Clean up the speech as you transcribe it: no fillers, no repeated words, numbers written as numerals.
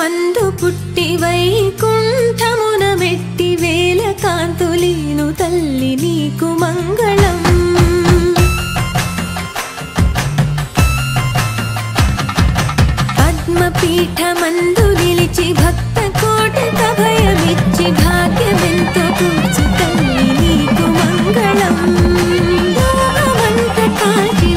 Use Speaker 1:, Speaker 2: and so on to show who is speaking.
Speaker 1: మందు పుట్టి వైకుంఠమున మెట్టి వేల కాంతులీను తల్లి నీకు మంగళం. పద్మపీఠమందు నిలిచి భక్త కోటిక భయమిచ్చి భాగ్యమెంతో కూర్చు తల్లి నీకు మంగళం. కాల్చి